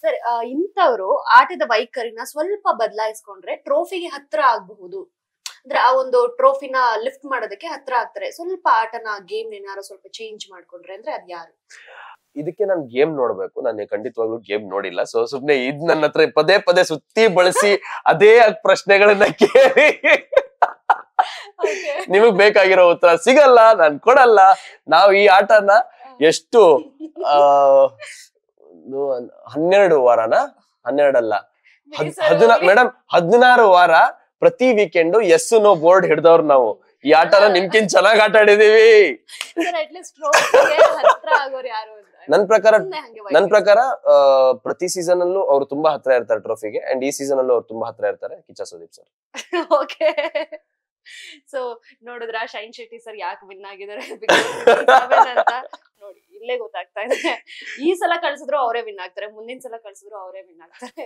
Sir ಇಂಥವ್ರು ಆಟದ ವೈಖರಿನ ಸ್ವಲ್ಪ ಬದಲಾಯಿಸ್ಕೊಂಡ್ರೆ ಟ್ರೋಫಿಗೆ ಹತ್ರ ಆಗಬಹುದು. ಅಂದ್ರೆ ಆ ಒಂದು ಟ್ರೋಫಿನ ಲಿಫ್ಟ್ ಮಾಡೋದಕ್ಕೆ ಹತ್ರ ಆಗ್ತಾರೆ. ಸ್ವಲ್ಪ ಆಟನ ಗೇಮ್ ಏನಾದ್ರು ಸ್ವಲ್ಪ ಚೇಂಜ್ ಮಾಡ್ಕೊಂಡ್ರೆ ಅಂದ್ರೆ ಅದ್ ಯಾರು? ಇದಕ್ಕೆ ನಾನು ಗೇಮ್ ನೋಡ್ಬೇಕು. ನಾನು ಖಂಡಿತವಾಗ್ಲೂ ಗೇಮ್ ನೋಡಿಲ್ಲ. ಸೊ ಸುಮ್ನೆ ಇದ್ ನನ್ನ ಹತ್ರ ಪದೇ ಪದೇ ಸುತ್ತಿ ಬಳಸಿ ಅದೇ ಪ್ರಶ್ನೆಗಳನ್ನ ಕೇಳಿ ನಿಮಗ್ ಬೇಕಾಗಿರೋ ಉತ್ತರ ಸಿಗಲ್ಲ, ನಾನ್ ಕೊಡಲ್ಲ. ನಾವ್ ಈ ಆಟನ ಎಷ್ಟು 12 ವಾರನ 12 ಅಲ್ಲ ಮೇಡಮ್ 16 ವಾರ ಪ್ರತಿ ವೀಕೆಂಡ್ ಎಸ್ ನೋ ಬೋರ್ಡ್ ಹಿಡ್ದವ್ರು ನಾವು. ಈ ಆಟನ ನಿಮ್ಕಿಂತ ಚೆನ್ನಾಗ್ ಆಟ ಆಡಿದೀವಿ. ನನ್ ಪ್ರಕಾರ ಪ್ರತಿ ಸೀಸನ್ ಅಲ್ಲೂ ಅವ್ರು ತುಂಬಾ ಹತ್ರ ಇರ್ತಾರೆ ಟ್ರೋಫಿಗೆ. ಅಂಡ್ ಈ ಸೀಸನ್ ಅಲ್ಲೂ ಅವ್ರು ತುಂಬಾ ಹತ್ರ ಇರ್ತಾರೆ, Kichcha Sudeep sir. Okay, so ನೋಡಿದ್ರ ಶೈನ್ ಶೆಟ್ಟಿ ಸರ್ ಯಾಕೆ ವಿನ್ ಆಗಿದ್ದಾರೆ ಅಂತ ನೋಡಿ, ಇಲ್ಲೇ ಗೊತ್ತಾಗ್ತಾ ಇದೆ. ಈ ಸಲ ಕಳ್ಸಿದ್ರು ಅವರೇ ವಿನ್ ಆಗ್ತಾರೆ, ಮುಂದಿನ ಸಲ ಕಳ್ಸಿದ್ರು ಅವರೇ ವಿನ್ ಆಗ್ತಾರೆ.